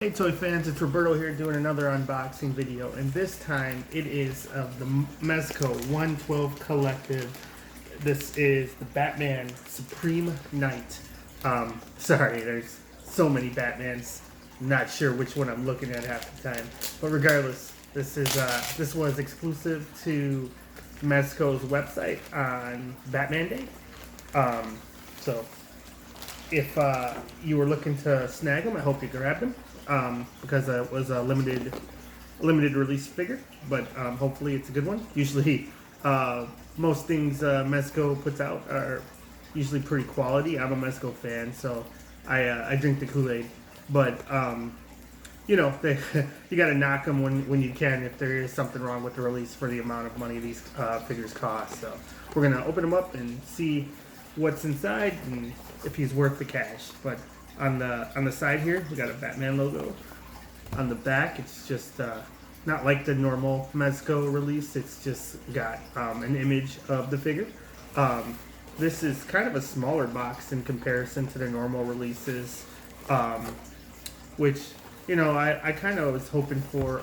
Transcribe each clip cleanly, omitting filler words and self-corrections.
Hey toy fans, it's Roberto here doing another unboxing video, and this time it is of the Mezco 112 Collective. This is the Batman Supreme Knight. Sorry, there's so many Batmans, not sure which one I'm looking at half the time. But regardless, this was exclusive to Mezco's website on Batman Day. So if you were looking to snag them, I hope you grabbed them. Because it was a limited release figure, but hopefully it's a good one. Usually, most things Mezco puts out are usually pretty quality. I'm a Mezco fan, so I drink the Kool-Aid. But you know, you got to knock them when you can if there is something wrong with the release for the amount of money these figures cost. So we're gonna open them up and see what's inside and if he's worth the cash. But on the side here, we got a Batman logo. On the back, it's just not like the normal Mezco release. It's just got an image of the figure. This is kind of a smaller box in comparison to the normal releases, which, you know, I kind of was hoping for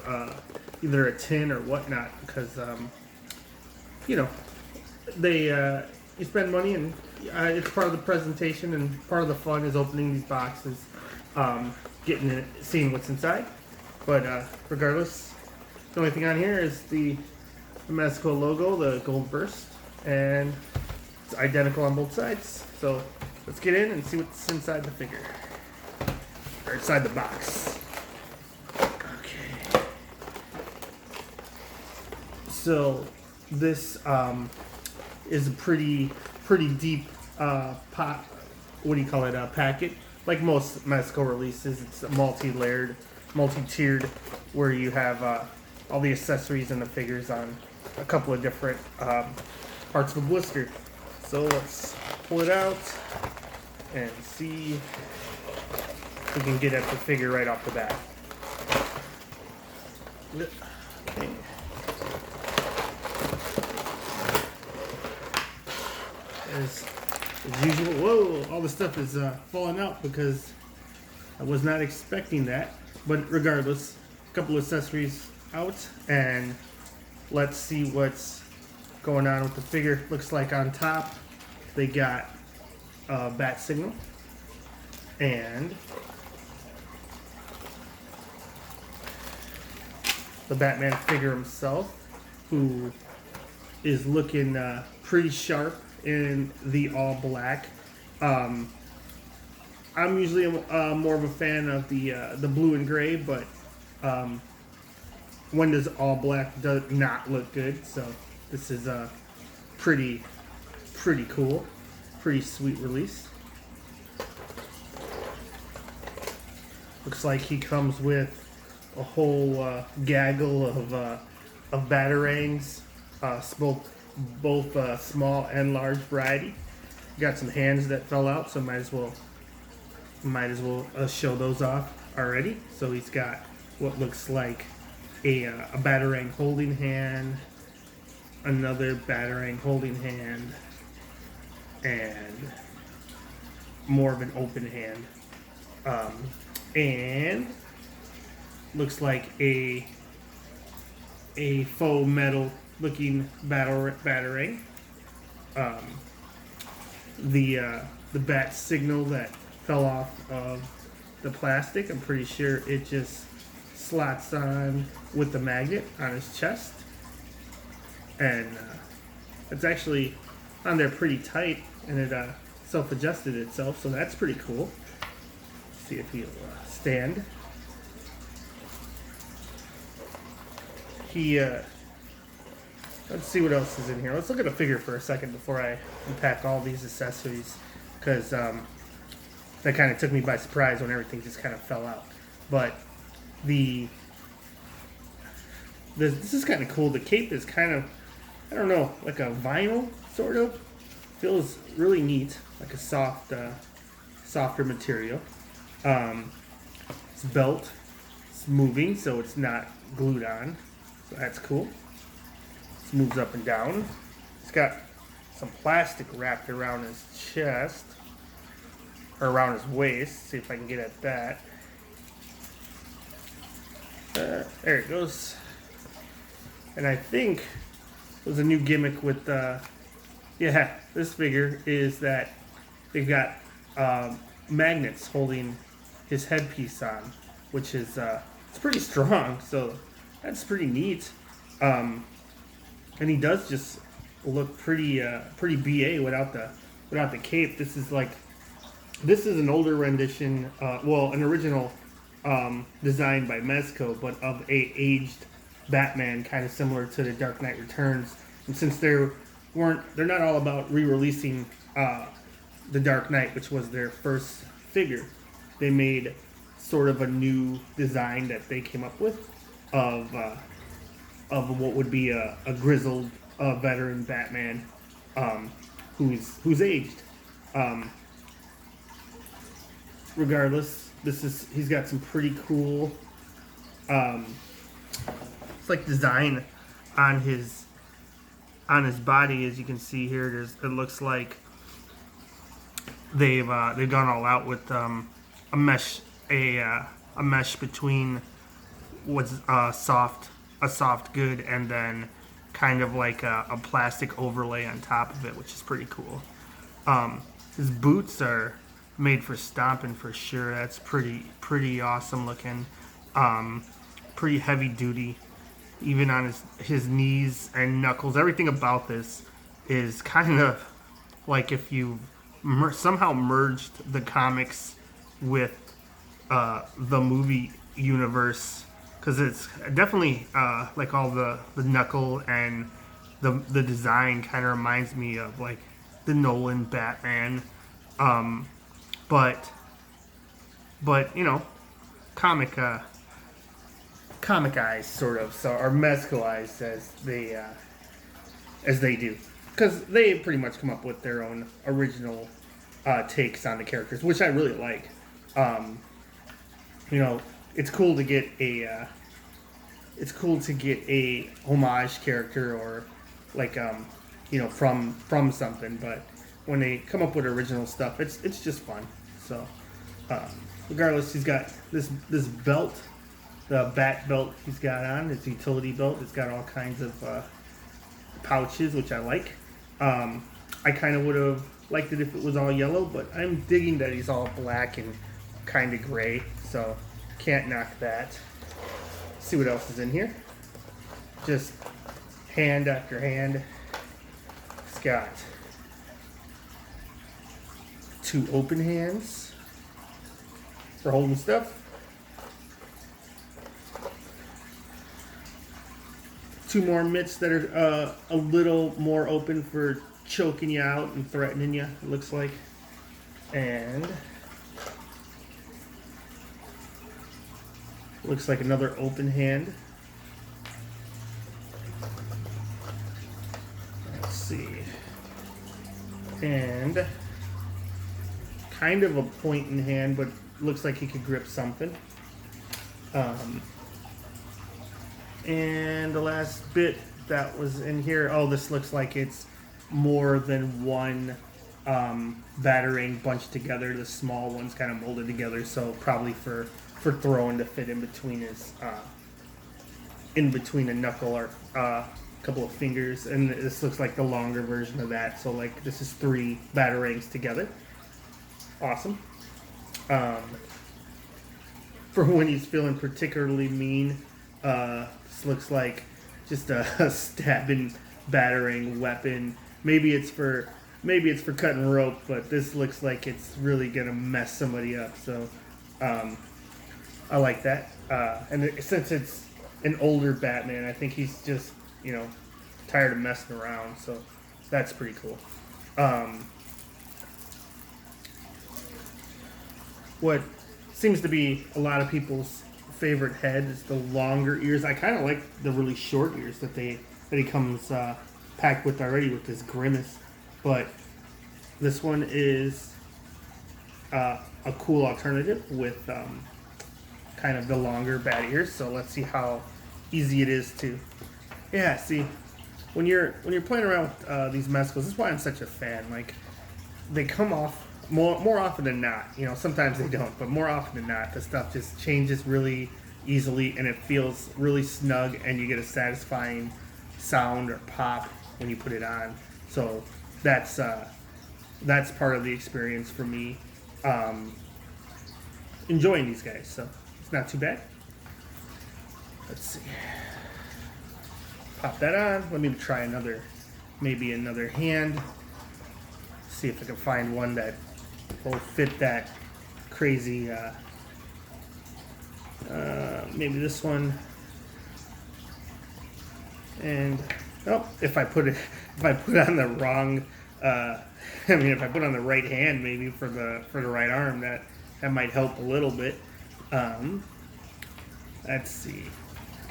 either a tin or whatnot, because you know, they you spend money, and it's part of the presentation, and part of the fun is opening these boxes, getting it, seeing what's inside. But regardless, the only thing on here is the Mezco logo, the gold burst, and it's identical on both sides. So let's get in and see what's inside the figure, or inside the box. Okay. So this is a pretty deep what do you call it, packet. Like most Mezco releases, it's a multi-layered, multi-tiered, where you have all the accessories and the figures on a couple of different parts of the blister. So let's pull it out and see if we can get at the figure right off the bat. Okay. As usual, whoa, all the stuff is falling out because I was not expecting that. But regardless, a couple of accessories out, and let's see what's going on with the figure. Looks like on top they got a bat signal and the Batman figure himself, who is looking pretty sharp in the all black. I'm usually more of a fan of the blue and gray, but when does all black does not look good. So this is a pretty cool, pretty sweet release. Looks like he comes with a whole gaggle of batarangs, both small and large variety. Got some hands that fell out, so might as well show those off already. So he's got what looks like a batarang holding hand, another batarang holding hand, and more of an open hand, and looks like a faux metal looking batarang. The bat signal that fell off of the plastic, I'm pretty sure it just slots on with the magnet on his chest, and it's actually on there pretty tight, and it self-adjusted itself, so that's pretty cool. Let's see if he'll stand. Let's see what else is in here. Let's look at the figure for a second before I unpack all these accessories, because that kind of took me by surprise when everything just kind of fell out. But this is kind of cool. The cape is kind of, I don't know, like a vinyl sort of. Feels really neat, like a softer material. It's belt. It's moving, so it's not glued on. So that's cool. This moves up and down. It's got some plastic wrapped around his chest, or around his waist. See if I can get at that. There it goes. And I think there's a new gimmick with yeah, this figure is that they've got magnets holding his headpiece on, which is it's pretty strong, so that's pretty neat. And he does just look pretty pretty BA without the cape. This is an older rendition, well, an original designed by Mezco, but of a aged Batman, kind of similar to the Dark Knight Returns. And since they're not all about re-releasing the Dark Knight, which was their first figure, they made sort of a new design that they came up with of what would be a grizzled veteran Batman who's aged. Regardless, he's got some pretty cool it's like design on his body. As you can see here, it looks like they've gone all out with a mesh between what's a soft good and then kind of like a plastic overlay on top of it, which is pretty cool. His boots are made for stomping for sure. That's pretty awesome looking. Pretty heavy duty, even on his knees and knuckles. Everything about this is kind of like if you somehow merged the comics with the movie universe, because it's definitely like all the knuckle and the design kind of reminds me of like the Nolan Batman, but you know, comic eyes sort of, so or Mezco eyes as they do, because they pretty much come up with their own original takes on the characters, which I really like. You know, it's cool to get a homage character or like you know, from something, but when they come up with original stuff, it's just fun. So regardless, he's got this belt, the bat belt he's got on, his utility belt. It's got all kinds of pouches, which I like. I kind of would have liked it if it was all yellow, but I'm digging that he's all black and kind of gray, so can't knock that. Let's see what else is in here. Just hand after hand. It's got 2 open hands for holding stuff. 2 more mitts that are a little more open for choking you out and threatening you, it looks like. And looks like another open hand. Let's see. And kind of a pointing hand, but looks like he could grip something. And the last bit that was in here, oh, this looks like it's more than one batarang bunched together. The small ones kind of molded together, so probably for throwing to fit in between his a knuckle or a couple of fingers. And this looks like the longer version of that, so like this is 3 batarangs together. Awesome. For when he's feeling particularly mean, this looks like just a stabbing batarang weapon. Maybe it's for cutting rope, but this looks like it's really gonna mess somebody up. So I like that. And since it's an older Batman, I think he's just, you know, tired of messing around. So that's pretty cool. What seems to be a lot of people's favorite head is the longer ears. I kind of like the really short ears that he comes packed with already with this grimace, but this one is a cool alternative with kind of the longer bat ears. So let's see how easy it is to, yeah, see when you're playing around with these Mezcos. This is why I'm such a fan. Like, they come off more often than not. You know, sometimes they don't, but more often than not, the stuff just changes really easily, and it feels really snug, and you get a satisfying sound or pop when you put it on. So that's part of the experience for me. Enjoying these guys, so it's not too bad. Let's see. Pop that on. Let me try maybe another hand. See if I can find one that will fit that crazy. Maybe this one. And if I put on the wrong, if I put on the right hand, maybe for the right arm, that might help a little bit. Let's see.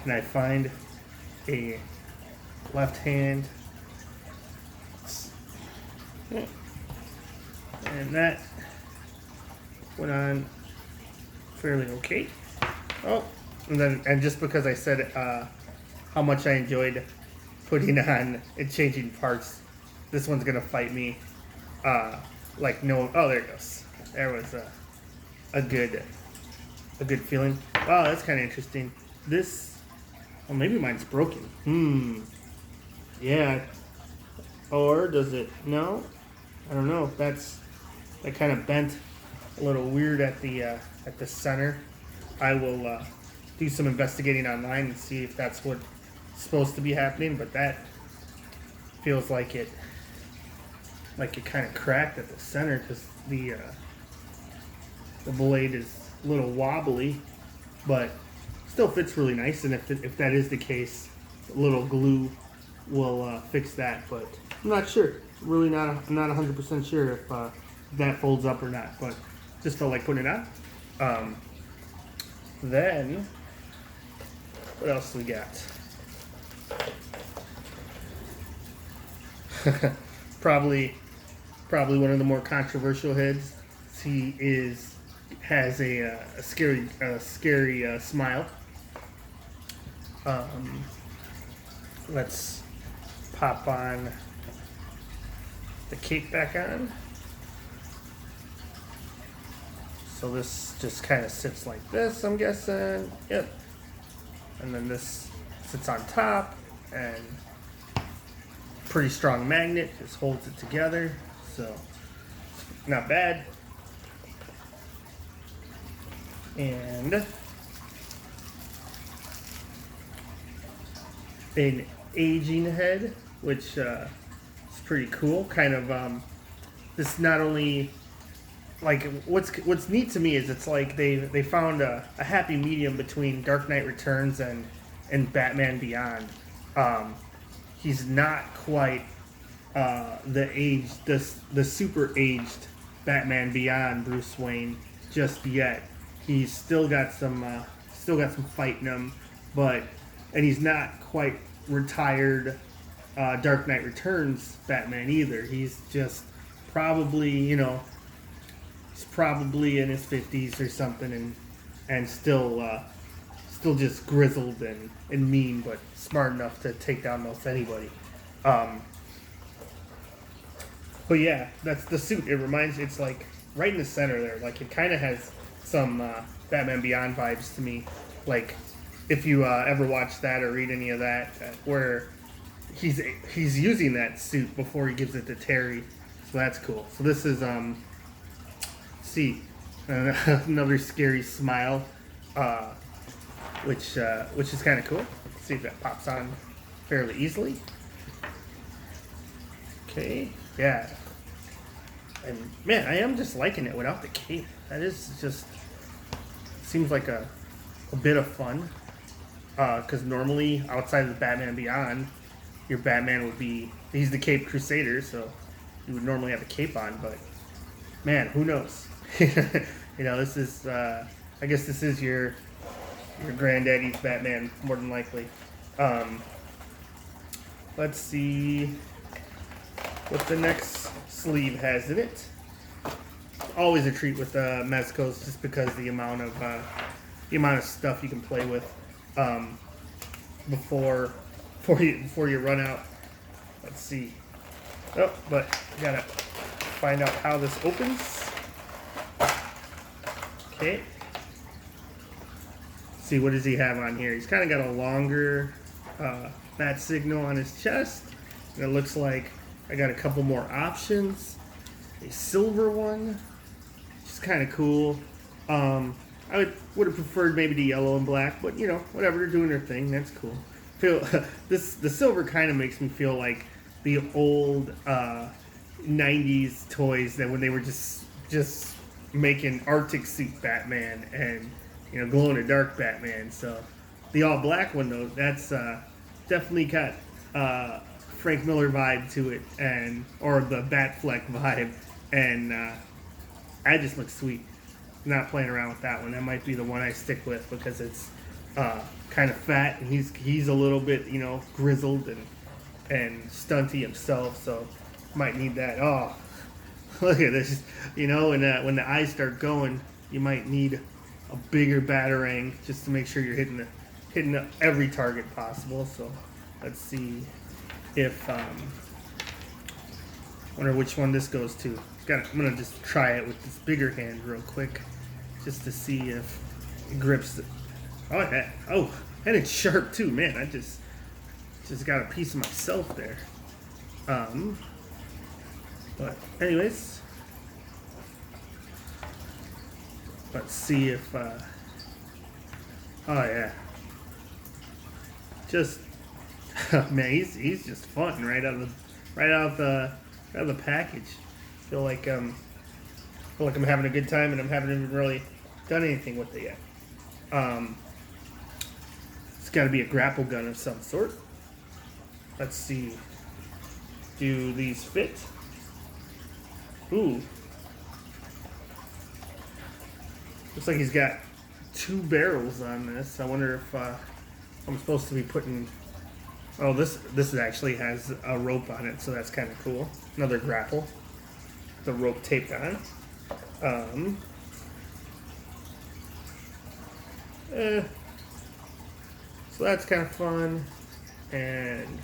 Can I find a left hand? And that went on fairly okay. And just because I said how much I enjoyed putting on and changing parts, this one's gonna fight me. Like no. Oh, there it goes. There was a good feeling. Wow, that's kind of interesting. This, maybe mine's broken. Yeah. Or does it? No, I don't know. That kind of bent a little weird at the center. I will do some investigating online and see if that's what's supposed to be happening. But that feels like it kind of cracked at the center because the blade is a little wobbly, but still fits really nice. And if that is the case, a little glue will fix that. But I'm not sure. Really not 100% sure if that folds up or not. But just felt like putting it on. Then what else we got? Probably one of the more controversial heads. He has a scary smile. Let's pop on the cape back on. So this just kind of sits like this, I'm guessing. Yep. And then this sits on top, and pretty strong magnet just holds it together. So not bad. And an aging head, which is pretty cool. Kind of this not only like what's neat to me is it's like they found a happy medium between Dark Knight Returns and Batman Beyond. He's not quite the super aged Batman Beyond Bruce Wayne just yet. He's still got some fight in him, and he's not quite retired Dark Knight Returns Batman either. He's just probably in his 50s or something, and still just grizzled and mean, but smart enough to take down most anybody. But yeah, that's the suit. It's like right in the center there. Like it kind of has some Batman Beyond vibes to me. Like if you ever watch that or read any of that, where he's using that suit before he gives it to Terry. So that's cool. So this is see another scary smile, which is kind of cool. Let's see if that pops on fairly easily. Okay, yeah. And man, I am just liking it without the cape. That is just seems like a bit of fun. Because normally outside of the Batman Beyond, your Batman he's the Cape Crusader, so you would normally have a cape on. But man, who knows? This is I guess this is your granddaddy's Batman more than likely. Let's see what the next sleeve has in it. Always a treat with Mezcos, just because the amount of stuff you can play with before you run out. Let's see. Oh, but I gotta find out how this opens. Okay. see, what does he have on here? He's kind of got a longer bat signal on his chest. And it looks like I got a couple more options. A silver one, which is kind of cool. I would have preferred maybe the yellow and black, but you know, whatever, they're doing their thing. That's cool. The silver kind of makes me feel like the old 90s toys that when they were just making Arctic suit Batman and, you know, glow in the dark Batman. So the all black one though, that's definitely got Frank Miller vibe to it, and or the Batfleck vibe, and that just looks sweet. Not playing around with that one. That might be the one I stick with because it's kind of fat and he's a little bit, you know, grizzled and stunty himself, so might need that. Oh, look at this. You know, when the eyes start going, you might need a bigger batarang just to make sure you're hitting every target possible. So let's see if wonder which one this goes to. I'm gonna just try it with this bigger hand real quick, just to see if it grips it. Oh, yeah. Oh, and it's sharp too, man. I just got a piece of myself there. But anyways, let's see if oh yeah, just man, he's just fun right out of the package. Feel like I'm having a good time, and I haven't even really done anything with it yet. It's got to be a grapple gun of some sort. Let's see. Do these fit? Ooh. Looks like he's got 2 barrels on this. I wonder if I'm supposed to be putting... Oh, this actually has a rope on it, so that's kind of cool. Another grapple. The rope taped on. So that's kind of fun. And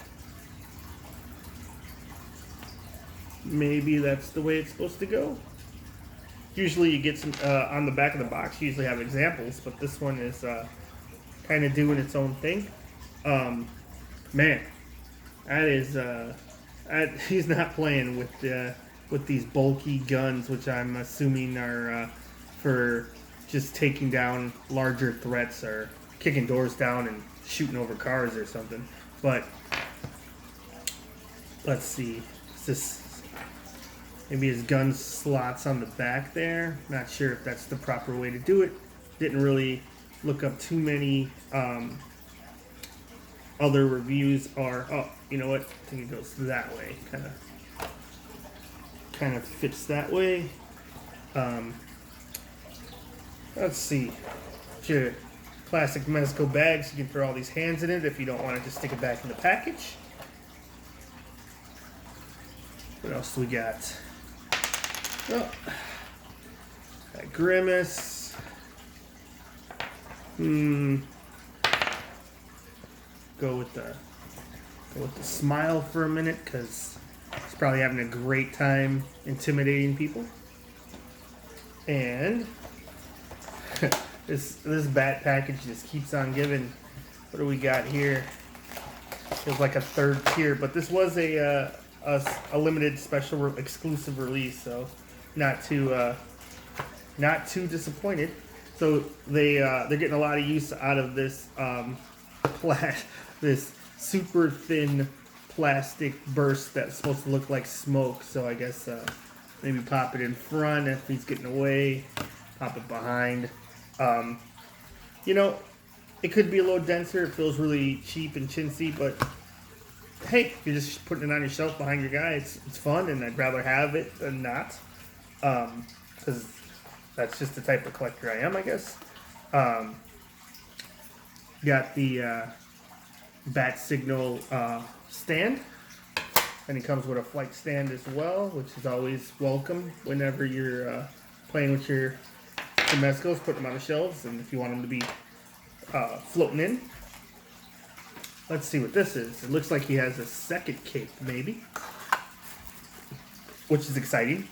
maybe that's the way it's supposed to go. Usually you get some on the back of the box, you usually have examples, but this one is kind of doing its own thing. Man, that is he's not playing with these bulky guns, which I'm assuming are for just taking down larger threats or kicking doors down and shooting over cars or something. But let's see, is this maybe his gun slots on the back there? Not sure if that's the proper way to do it. Didn't really look up too many other reviews. Or oh, you know what? I think it goes that way. Kind of fits that way. Let's see. Your classic Mezco bags. You can throw all these hands in it if you don't want to just stick it back in the package. What else do we got? Oh, that Grimace. Go with the smile for a minute, because he's probably having a great time intimidating people. And this bat package just keeps on giving. What do we got here? Feels like a third tier, but this was a limited special exclusive release, so not too disappointed. So they're getting a lot of use out of this this super thin plastic burst that's supposed to look like smoke. So I guess maybe pop it in front if he's getting away, pop it behind. You know, it could be a little denser. It feels really cheap and chintzy, but hey, if you're just putting it on your shelf behind your guy, it's fun, and I'd rather have it than not, because that's just the type of collector I am, I guess. Got the bat signal stand, and it comes with a flight stand as well, which is always welcome whenever you're playing with your Mezcos. Put them on the shelves, and if you want them to be floating in. Let's see what this is. It looks like he has a second cape, maybe, which is exciting.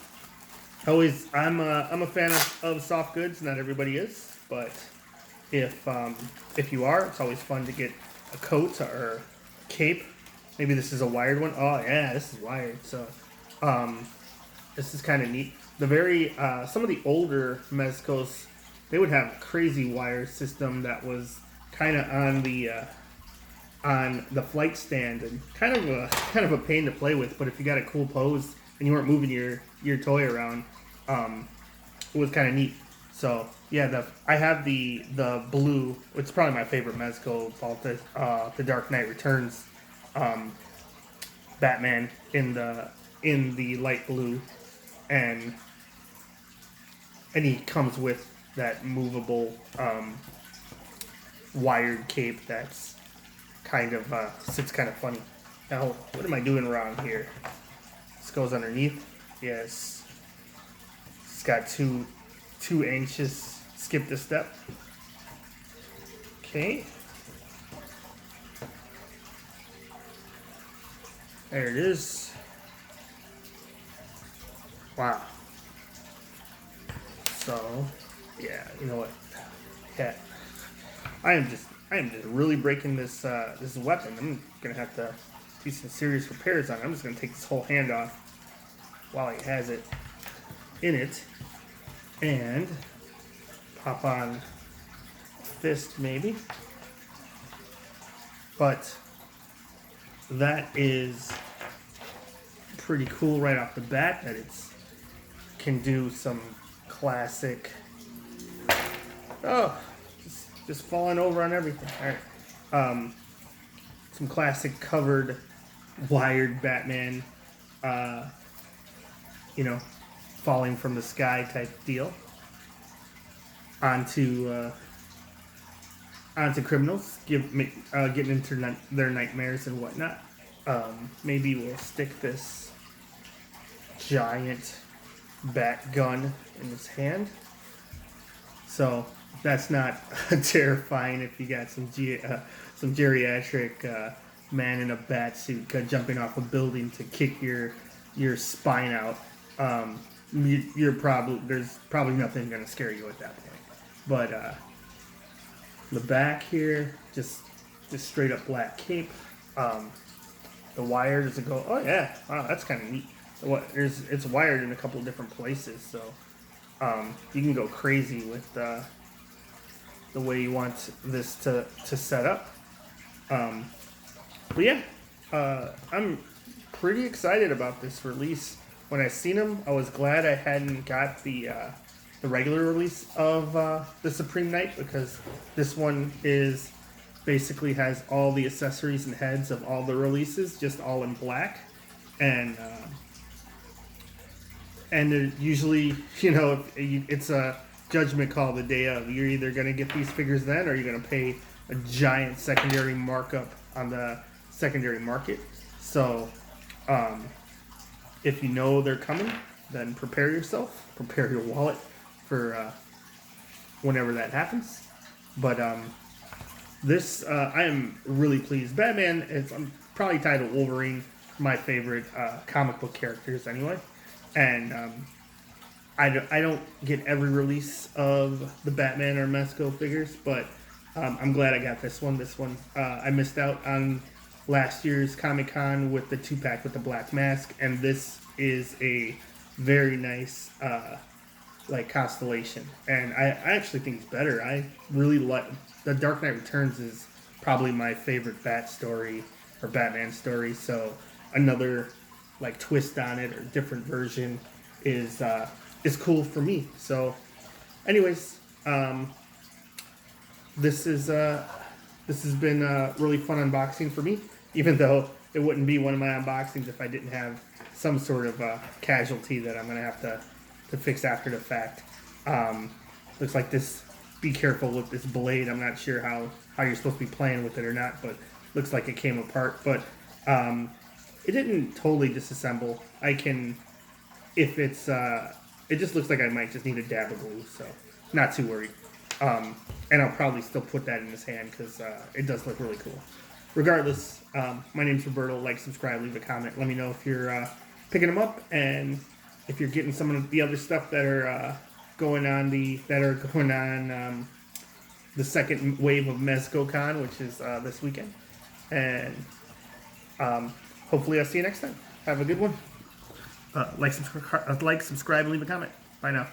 I'm a fan of soft goods. Not everybody is, but If you are, it's always fun to get a coat or a cape. Maybe this is a wired one. Oh yeah, this is wired. So this is kind of neat. Some of the older Mezcos, they would have a crazy wire system that was kind of on the flight stand and kind of a pain to play with. But if you got a cool pose and you weren't moving your toy around, it was kind of neat. So yeah, I have the blue. It's probably my favorite Mezco, called the Dark Knight Returns Batman in the light blue, and he comes with that movable wired cape that's kind of sits kind of funny. Now, what am I doing wrong here? This goes underneath. Yes, it's got too anxious. Skipped a step. Okay. There it is. Wow. So, yeah, you know what? Yeah, I am just really breaking this this weapon. I'm gonna have to do some serious repairs on it. I'm just gonna take this whole hand off while he has it in it, and pop on a fist maybe. But that is pretty cool right off the bat, that it's can do some classic. Oh, just falling over on everything. All right, some classic covered wired Batman, falling from the sky type deal onto criminals, getting into their nightmares and whatnot. Maybe we'll stick this giant bat gun in his hand. So that's not terrifying if you got some geriatric man in a bat suit jumping off a building to kick your spine out. There's probably nothing going to scare you at that point. But the back here, just straight up black cape. The wire, does it go? Oh yeah, wow, that's kind of neat. It's wired in a couple of different places, so you can go crazy with the way you want this to set up. But yeah, I'm pretty excited about this release. When I seen them, I was glad I hadn't got the regular release of the Supreme Knight, because this one basically has all the accessories and heads of all the releases, just all in black, and usually, it's a judgment call the day of. You're either going to get these figures then, or you're going to pay a giant secondary markup on the secondary market. So, if you know they're coming, then prepare yourself, prepare your wallet for whenever that happens. But this, I am really pleased. Batman I'm probably tied to Wolverine, my favorite comic book characters anyway. And I don't get every release of the Batman or Mezco figures, but I'm glad I got this one. I missed out on last year's Comic-Con with the 2-pack with the Black Mask, and this is a very nice Constellation. And I actually think it's better. I really like the Dark Knight Returns is probably my favorite Bat story or Batman story. So another twist on it or different version is cool for me. So, anyways, this has been a really fun unboxing for me. Even though it wouldn't be one of my unboxings if I didn't have some sort of casualty that I'm gonna have to fix after the fact. Looks like this. Be careful with this blade. I'm not sure how you're supposed to be playing with it or not, but looks like it came apart. But it didn't totally disassemble. I can, if it's, it just looks like I might just need a dab of glue, so not too worried. And I'll probably still put that in his hand because it does look really cool. Regardless, my name's Roberto. Like, subscribe, leave a comment. Let me know if you're picking them up and if you're getting some of the other stuff that are going on the second wave of Mezco Con, which is this weekend. And hopefully I'll see you next time. Have a good one. Like, subscribe, and leave a comment. Bye now.